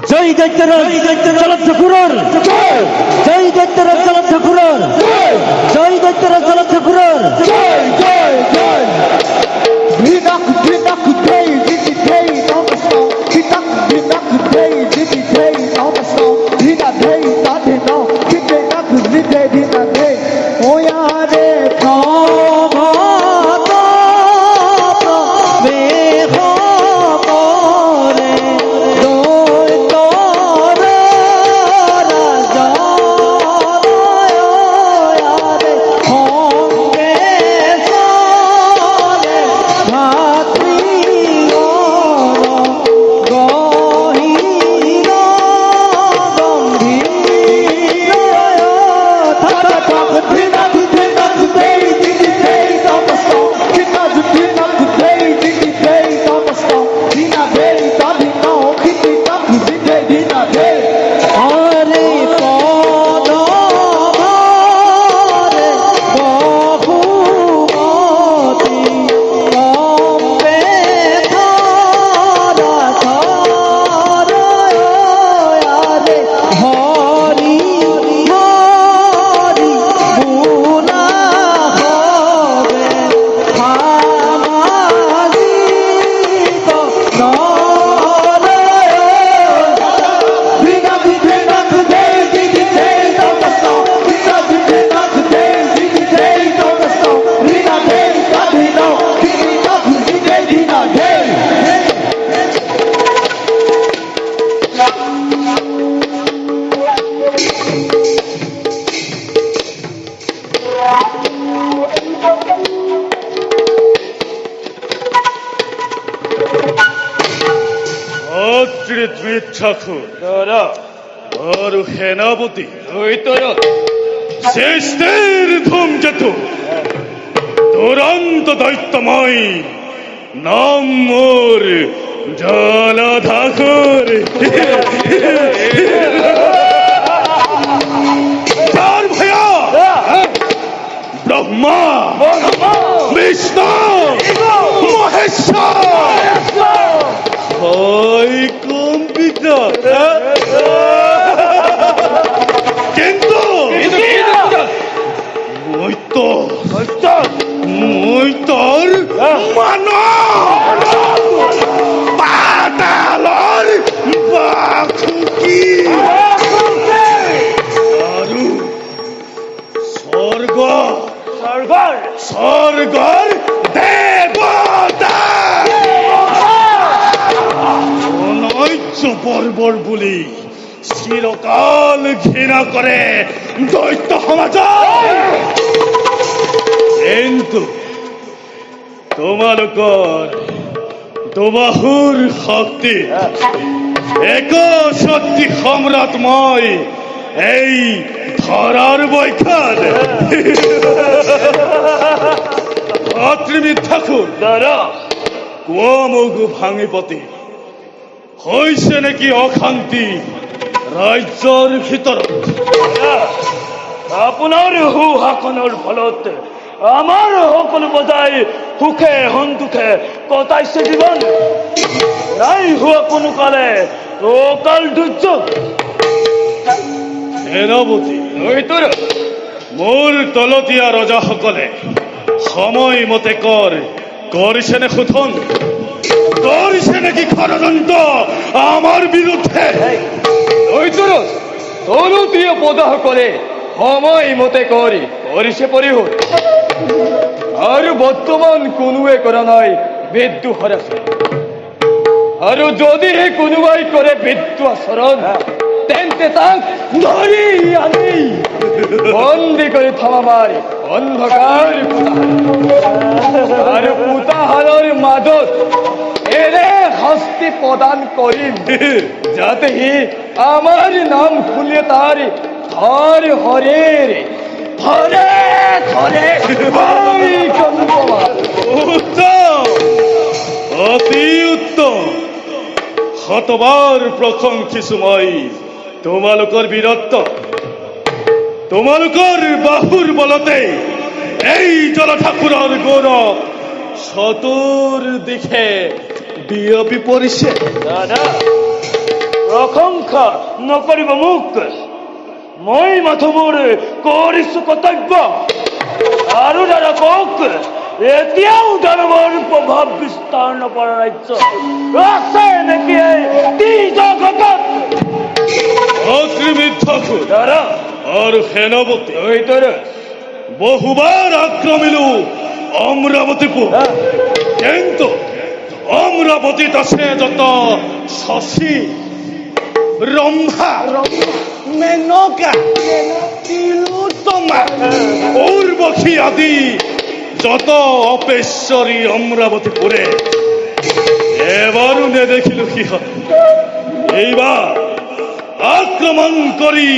জয় দৈত্যরাজ জলদ ঠাকুরের জয় দৈত্যরাজ জলদ ঠাকুরের জয় দৈত্যরাজ জলদ ঠাকুরের জয় জয় জয় ভিনাক ভিনাক দেই দিদি দেই নমস্কার ভিনাক ভিনাক দেই দিদি দেই নমস্কার ভিনা দেই তাতে নাও দিদি নাক দিদি ভিনা দেই ওয়া রে ঠাকুর আর সেনাপতি শ্রেষ্ঠের ধূমকেতু দুরন্ত দৈত্যময় নাম মোর জলধাকুর তার ভয়া ব্রহ্মা বিষ্ণু মহেশ্বর হয় কম্পিত কিন্তু মই তোর পাতালৰ বাসুকি আৰু স্বৰ্গৰ দেৱতা অনৈক্য বৰ্বৰ বুলি চিৰকাল ঘৃণা কৰে দৈত্য সমাজৰ। কিন্তু তোমালোকৰ দুবাহুৰ শক্তি এক শক্তি সম্ৰাট মই এই ধৰাৰ বৈখাত অত্ৰিমিত ঠাকুৰ দ্বাৰা কোৱা মগু ভাঙি পতি হৈছে নেকি অশান্তি ৰাজ্যৰ ভিতৰত? আপোনাৰ সুশাসনৰ ফলত আমাৰ সকলো বজাই সুখে সন্তোষে কটাইছে জীৱন। নাই হোৱা কোনো কালে অকাল দুৰ্যোগ। সেনাপতি মোৰ তলতীয়া ৰজাসকলে সময়মতে কৰিছেনে শোধন? কৰিছে নেকি ষড়যন্ত্ৰ আমাৰ বিৰুদ্ধে? তলতীয়া প্ৰজাসকলে সময়মতে কৰিছে পৰিশোধ, আৰু বৰ্তমান কোনোৱে কৰা নাই বিদ্ৰোহৰ আচৰণ। আৰু যদিহে কোনোবাই কৰে বিদ্ৰোহ আচৰণ তেন্তে তাক ধৰি আনি বন্দী কৰি থমাবাৰ অন্ধকাৰ আৰু পোতাহাৰৰ মাজত এনে শাস্তি প্ৰদান কৰিম যাতে সি আমাৰ নাম শুনিলে তাৰ ঘৰ হৰেৰ ঘৰে ঘৰে উত্তম, অতি উত্তম। শতবার প্রশংসি সময় তোমালোকৰ বীরত্ব, তোমালোকৰ বাহুৰ বলতে এই জলঠাকুৰৰ গৌৰৱ চতুৰ দিশে বিয়পি পৰিছে। দাদা প্ৰশংসা নকৰিব মোক, মই মাথো মোৰ কৰিছো কৰ্তব্য। আৰু দাদা কওক, এতিয়াও দানৱৰ প্ৰভাৱ বিস্তাৰ নকৰা ৰাজ্য আছে নেকি এই জগতত? অগ্নিমিত্থকুর দাদা আর সেনাপতি এইটোৰে বহুবার আক্রমিলু অমরাবতীপুর, কিন্তু অমরাবতীত আছে যত শশী, রম্ভা, মেনকা, তিলোত্তমা, উর্বশী আদি যত অপেশ্বরী অমরাবতীপুরে এবারও নেদেখিল কি হয়। এইবার আক্রমণ করি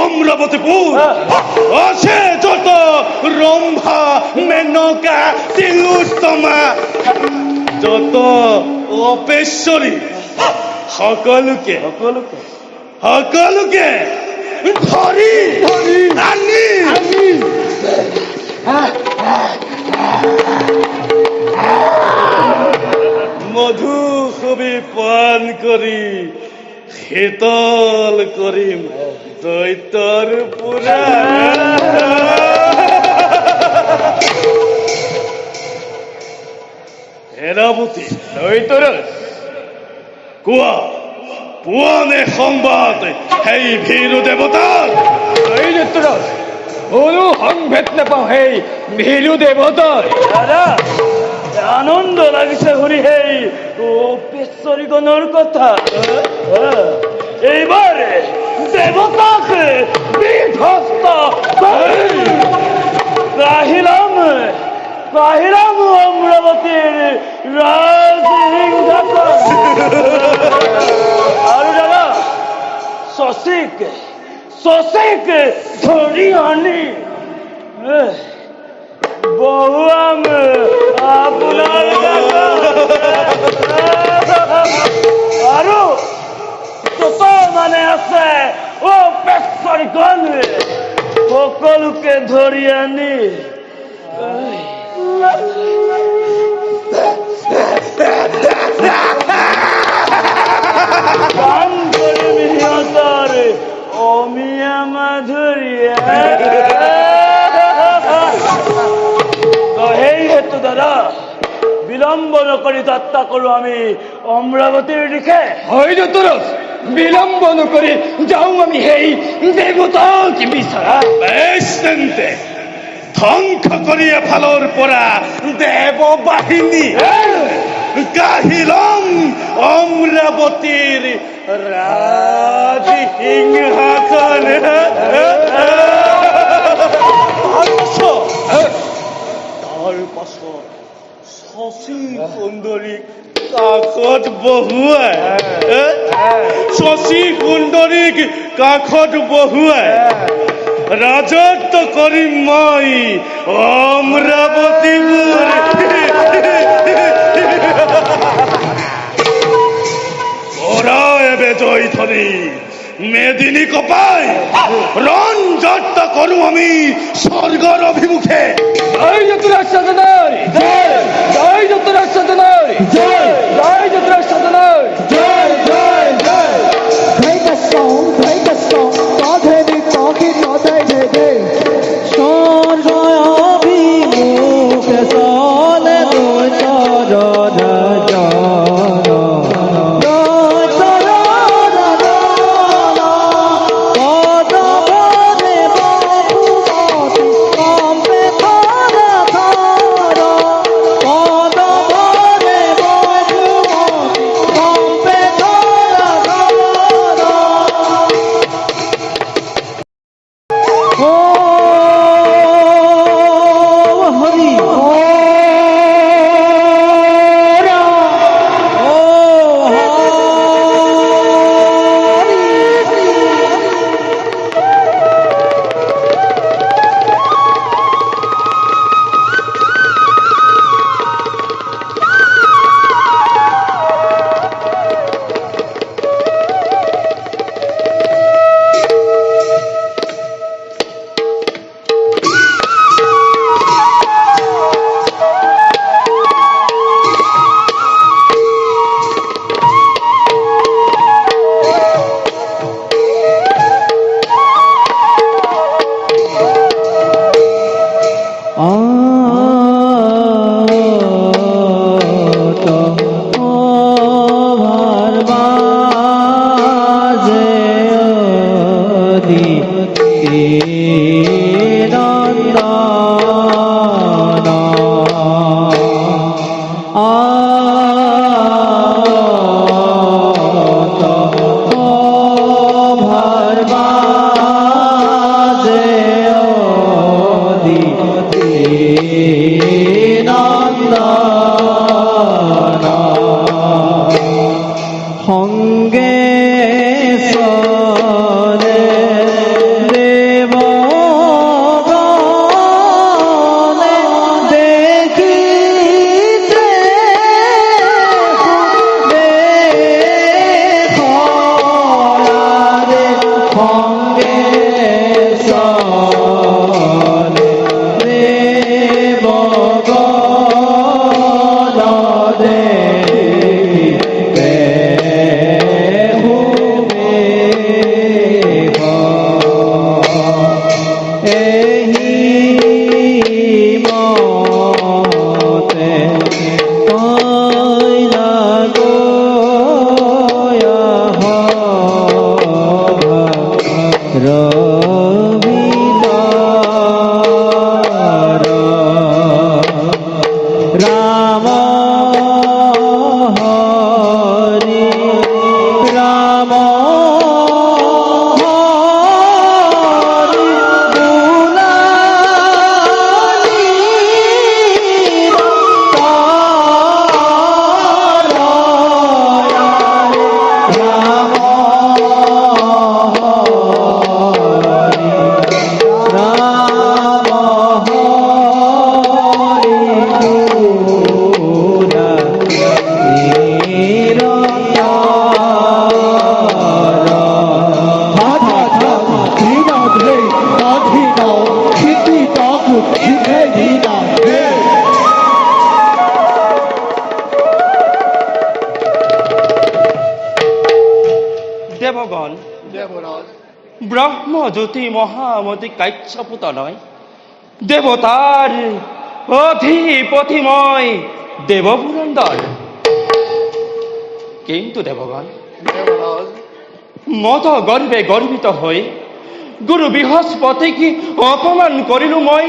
অমরাবতীপুর আছে যত রম্ভা, মেনকা, তিলোত্তমা, যত অপেশ্বরী সকলোকে সকলোকে ধরি আনি মধু খুবই পান করি শীতল করিম দৈত্যর পুরা। সেনাপতি এইটোৰে কোৱা, পুৱানে সংবাদ সেই ভীৰু দেৱতাৰ? এই নেত্ৰত কোনো সংভেদ নাপাওঁ সেই ভীৰু দেৱতাৰ। দাদা আনন্দ লাগিছে শুনি সেই অপেশ্বৰীগণৰ কথা। এইবাৰ দেৱতাক বিধ্বস্ত কাহিলাম অমৰাৱতীৰ ৰাজসিংহাসন। আৰু দাদা শশীক ধৰি আনি বহুৱাম আপোনাৰ আৰু যত মানে আছে অপেশ্বৰীগণ সকলোকে ধৰি আনি গান কৰিম সিহঁতৰ অমিয়া মাধুৰীয়া। সেই হেতু দাদা বিলম্ব নকৰি যাত্ৰা কৰো আমি অমৰাৱতীৰ দিশে। হয় যতুৰথ, বিলম্ব নকৰি যাওঁ আমি সেই দেৱতাক বিচাৰা। বেশ তেন্তে ধ্বংস কৰি এফালৰ পৰা দেৱ বাহিনী কাহিলম অমৰাৱতীৰ ৰাজসিংহাসন। তাৰ পাছত শশী সুন্দৰীক কাষত বহুৱাই ৰাজত্ব কৰিম মই অমৰাৱতীপুৰ। এবে জয় ধৰি মেদিনী কপাই রণ যাত্রা করু আমি স্বর্গর অভিমুখে। জয় যতুরাজ সাধনার জয়, জয় যতুরাজ সাধনার জয়, জয় যতুরাজ সাধনার জয় জয় জয়। Take a song, রাধে নি কাকি রাধে রে রে। স্বর্গভিমুখে চলে দৈত্য ও দেবগণ, ব্রহ্মজ্যোতি মহামতি কাশ্যপুত নয়, দেবতার অধিপতিময় দেবপুরন্দর। কিন্তু দেবগণ, মত গর্বে গর্বিত হয়ে গুরু বৃহস্পতিকে অপমান করিলু মই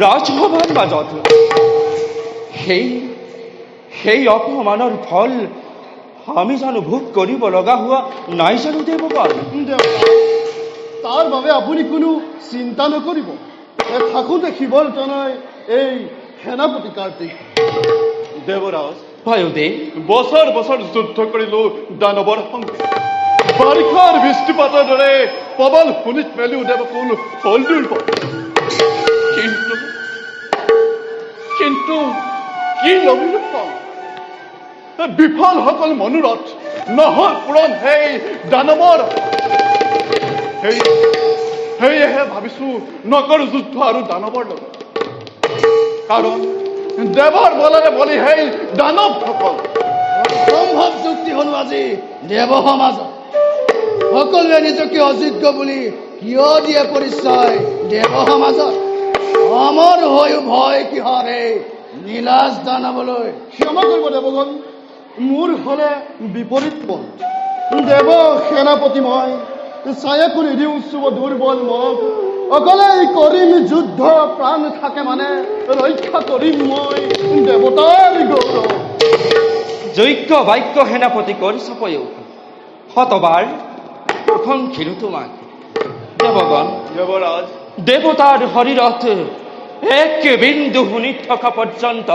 রাজভবন বাজত। সেই অপমানৰ ফল আমি জানো ভোগ কৰিব লগা হোৱা নাই জানো দেৱগণ? তাৰ বাবে আপুনি কোনো চিন্তা নকৰিব। থাকোঁতে শিৱৰ তনয় এই সেনাপতি কাৰ্তিক। দেৱৰাজ, ভয়দেৱ, বছৰ বছৰ যুদ্ধ কৰিলো দানৱৰ সঙ্গে। বাৰিষাৰ বৃষ্টিপাতৰ দৰে প্ৰবল শুনিত মেলিও দেৱ কোনো ফল দুৰ্ব। কিন্তু কি লভিলো ফল? বিফল সকল মনোৰথ নহল পূৰণ সেই দানৱৰ। সেয়েহে ভাবিছো নকৰো যুদ্ধ আৰু দানৱৰ লগত। কাৰণ দেৱৰ বলেৰে বলি সেই দানৱ সকল। সম্ভৱ যুক্তি হলো আজি দেৱ সমাজত। সকলোৱে নিজকে অযোগ্য বুলি কিয় দিয়ে পৰিচয় দেৱ সমাজত? অমৰ হৈও ভয় কিহৰে নীলাজ দানৱলৈ? ক্ষমা কৰিব দেৱগণ, মোৰ হলে বিপৰীত পথ। দেৱ সেনাপতি মই ছায়া কৰি দিওঁ শুভ দুৰ্বল মোক। অকলে কৰিম যুদ্ধ, প্ৰাণ থাকে মানে ৰক্ষা কৰিম মই দেৱতাৰ গৌৰৱ। যজ্ঞ বাক্য সেনাপতি কৰিছ প্ৰয়োগ, শতবাৰ প্ৰশংসিলো তোমাক। দেৱগণ, দেৱৰাজ, দেৱতাৰ শৰীৰত এক বিন্দু শুনি থকা পৰ্যন্ত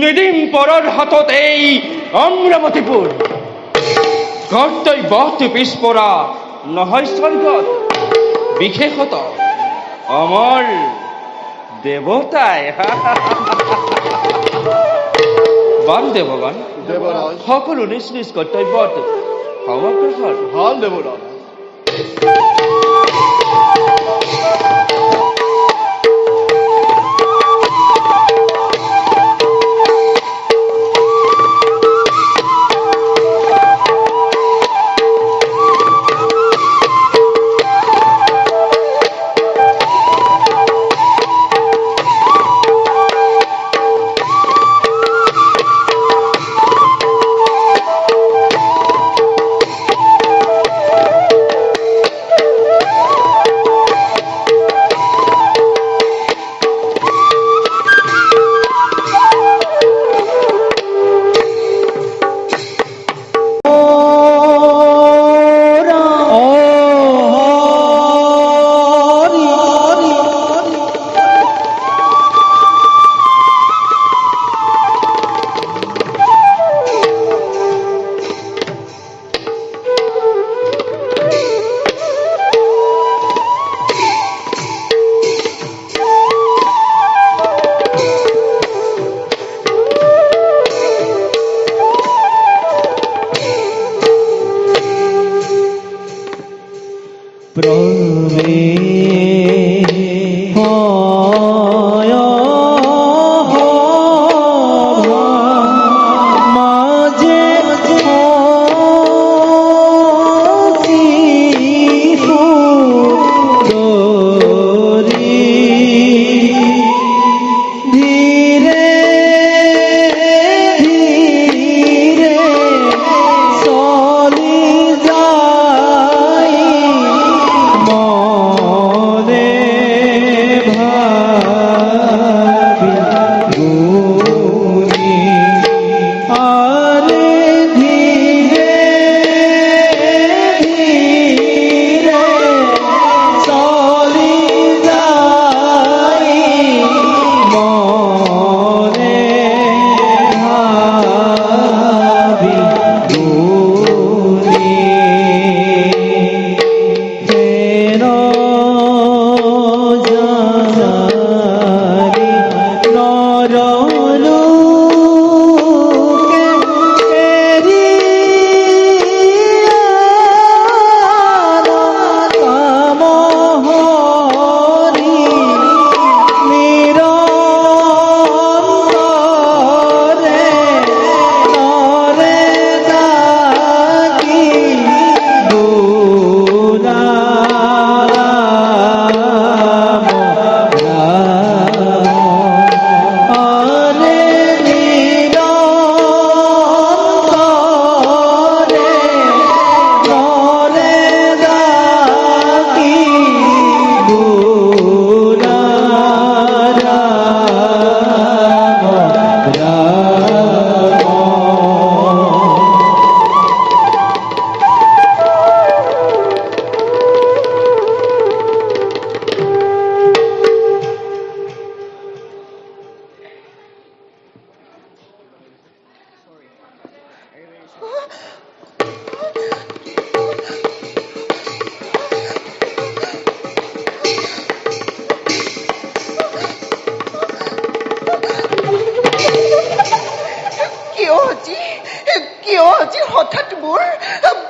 নিদিম পৰৰ হাতত এই অমৰাৱতীপুৰ। কৰ্তব্যত পিছপৰা নহয় স্বৰ্গত, বিশেষত অমৰ দেৱতাই। বান দেৱগণ, দেৱৰাজ, সকলো নিজ নিজ কৰ্তব্যত অগ্ৰসৰ। ভাল দেৱৰাজ।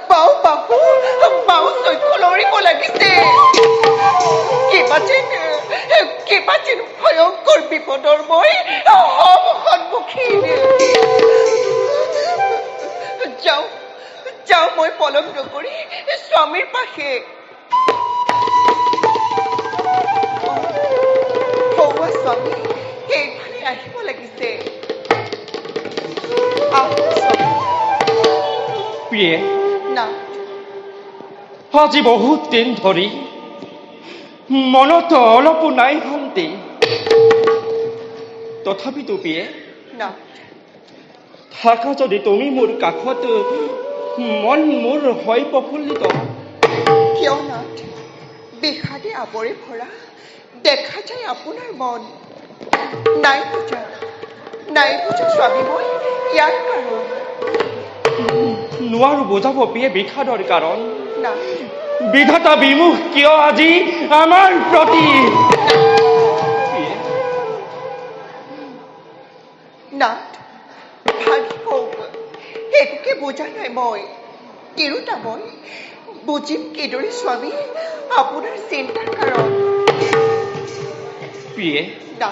বাও বাবু বাও চক্ষু লৰিব লাগিছে কেইবাচিন ভয়ংকৰ বিপদৰ মই সন্মুখীন যাওঁ মই পলম নকৰি স্বামীৰ পাশে সৌৱা স্বামী সেইফালে আহিব লাগিছে প্ৰিয়ে না আজি বহুত দিন ধৰি মনত অলপো নাই শান্তি তথাপিতো প্ৰিয়ে না থাকা যদি তুমি মোৰ কাষত মন মোৰ হয় প্ৰফুল্লিত কিয় নাথ বিষাদে আৱৰি ভৰা দেখা যায় আপোনাৰ মন নাই বুজা স্বামী মই ইয়াৰ কাৰণ নোৱাৰো বুজাব প্ৰিয়ে বিষাদৰ কাৰণ না বিধাতা বিমুখ কিয় আজি আমাৰ প্ৰতি নাথ ভাগি কওক একোকে বুজা নাই মই তিৰোতা মই বুজিম কিদৰে স্বামী আপোনাৰ চিন্তাৰ কাৰণ প্ৰিয়ে না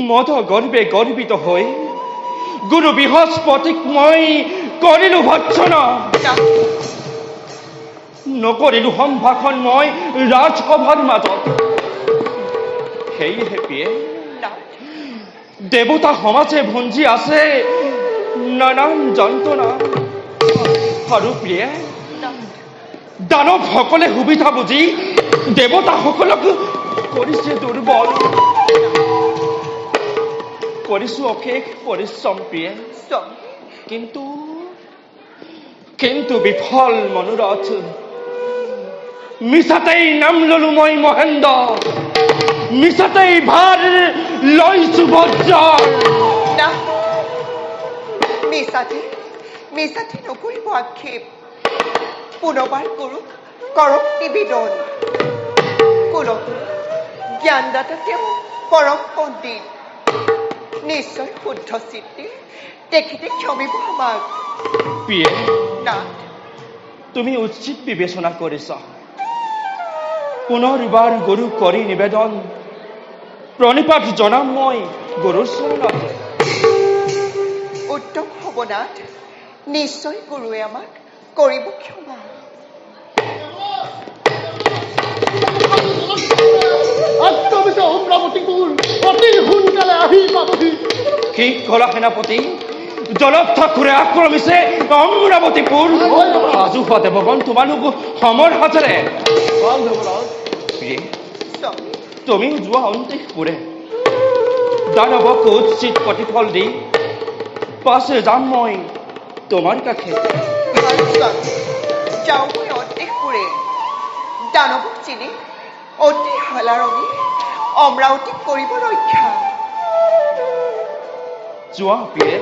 মদ গৰ্বে গৰ্বিত হৈ গুৰু বৃহস্পতিক মই কৰিলো ভৎসনা নকৰিলো সম্ভাষণ মই ৰাজসভাৰ মাজত সেয়েহে প্ৰিয়ে দেৱতা সমাজে ভুঞ্জি আছে নানান যন্ত্ৰণা আৰু প্ৰিয়ে দানৱসকলে সুবিধা বুজি দেৱতাসকলক কৰিছে দুৰ্বল কৰিছো অশেষ পৰিশ্ৰম প্ৰিয়ে কিন্তু বিফল মনোৰথ মিছাতেই নাম ললো মই মহেন্দ্ৰ মিছাতেই ভাৰ লৈছো বজ্ৰৰ মিছাতে নকৰিব আক্ষেপ পুনৰবাৰ কৰক নিবেদন কুলত জ্ঞানদাতা তেওঁ পৰম পণ্ডিত নিশ্চয় শুদ্ধ চিত্তে তেখেতে ক্ষমিব আমাক প্ৰিয়ে নাথ তুমি উচিত বিবেচনা কৰিছ পুনৰবাৰ গুৰু কৰি নিবেদন প্ৰণিপাত জনাম মই গুৰুৰ চৰণত উত্তম হ'ব নাথ নিশ্চয় গুৰুৱে আমাক কৰিব ক্ষমা আত্মবিশ্বাস অমৰাৱতীপুৰ অতি সোনকালে আহি পাবহি কি ক'লা সেনাপতি জলত ঠাকুৰে আক্ৰমিছে অমৰাৱতীপুৰ ৰাজহুৱা দেৱগণ তোমালোক সমৰ হাতেৰে তুমি যোৱা অন্তেশপুৰে দানৱক উচিত প্ৰতিফল দি পাছে যাম মই তোমাৰ কাষে যাওঁ মই অন্তেশপুৰে দানৱক চিনি অতি হালাৰঙি অমৰাৱতীক কৰিব ৰক্ষা যোৱা প্ৰিয়ে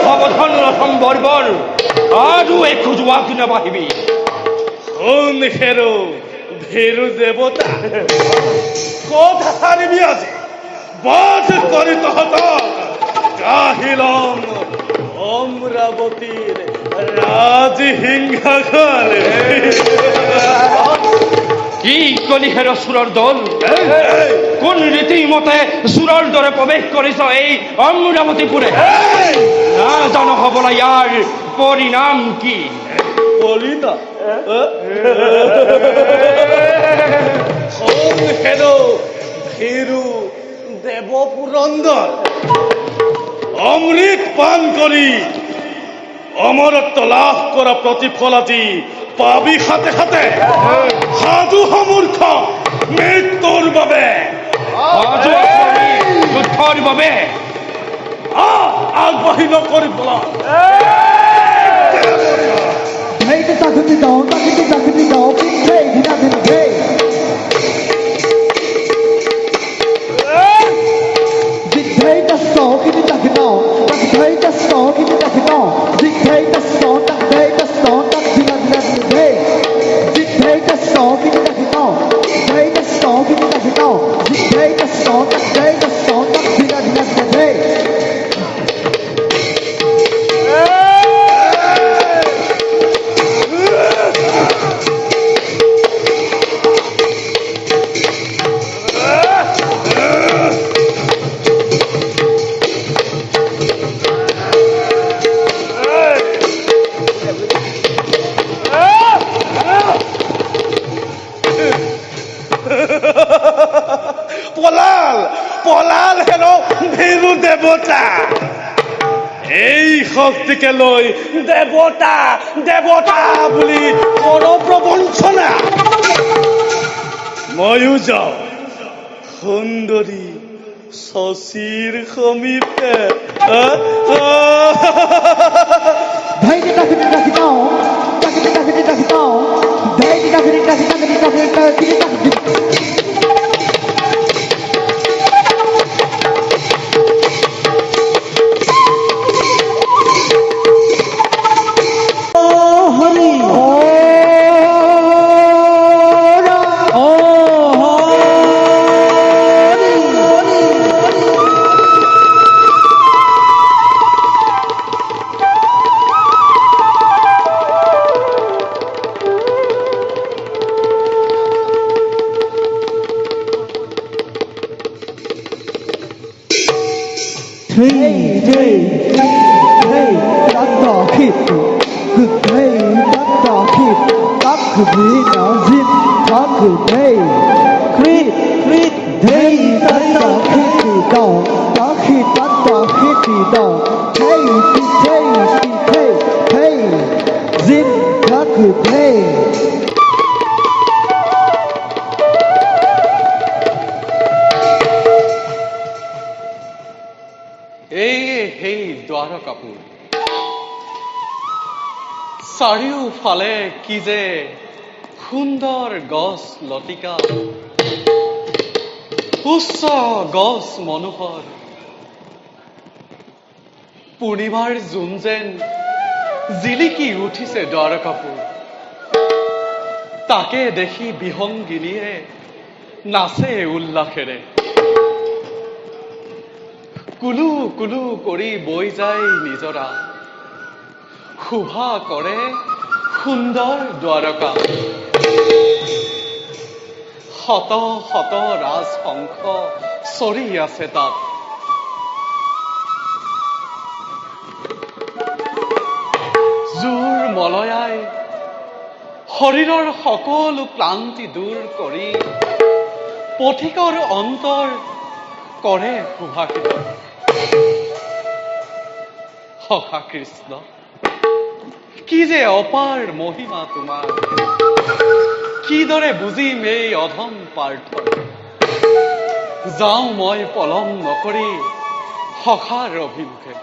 সাৱধান ৰথম বৰ্বৰ আৰু একো যোৱাক নাবাহিবি ভেৰু দেৱতা ক'ত হাৰিবি আজি বধ কৰি তহঁতক কাহিলম অমৰাৱতীৰ ৰাজসিংহাসন কি কলিহেৰ চুৰৰ দল কোন ৰীতিমতে চুৰৰ দৰে প্ৰৱেশ কৰিছ এই অমৰাৱতীপুৰে নাজানো হবলা ইয়াৰ পৰিণাম কি পৰিণাম ভেৰু দেৱপুৰন্দৰ অমৃত পান কৰি অমৰত্ব লাভ কৰা প্ৰতিফল আজি পাবি হাতে হাতে সাধু সমূৰ্খ মৃত্যুৰ বাবে যুদ্ধৰ বাবে আগবাঢ়ি নকৰি বোলা Hey, পলাল হেন ভীৰু দেৱতা। এই শক্তিকে লৈ দেৱতা দেৱতা বুলি প্ৰবঞ্চনা। ময়ো যাওঁ সুন্দৰী শশীৰ সমীপে। দ্বাৰকাপুৰ চাৰিওফালে কি যে সুন্দৰ গছ লতিকা, উচ্চ গছ মনোহৰ, পূৰ্ণিমাৰ জোন যেন জিলিকি উঠিছে দ্বাৰকাপুৰ। তাকে দেখি বিহংগিনীয়ে নাচে উল্লাসেৰে। কুলু কুলু কৰি বৈ যায় নিজৰা, শোভা কৰে সুন্দৰ দ্বাৰকা। শত শত ৰাজহংস চৰি আছে তাত। জোৰ মলয়াই শৰীৰৰ সকলো ক্লান্তি দূৰ কৰি পথিকৰ অন্তৰ কৰে সুভাষিত। সখা কৃষ্ণ, কি যে অপাৰ মহিমা তোমাৰ, কিদৰে বুজিম এই অধম পাৰ্থ। যাওঁ মই পলম নকৰি সখাৰ অভিমুখে।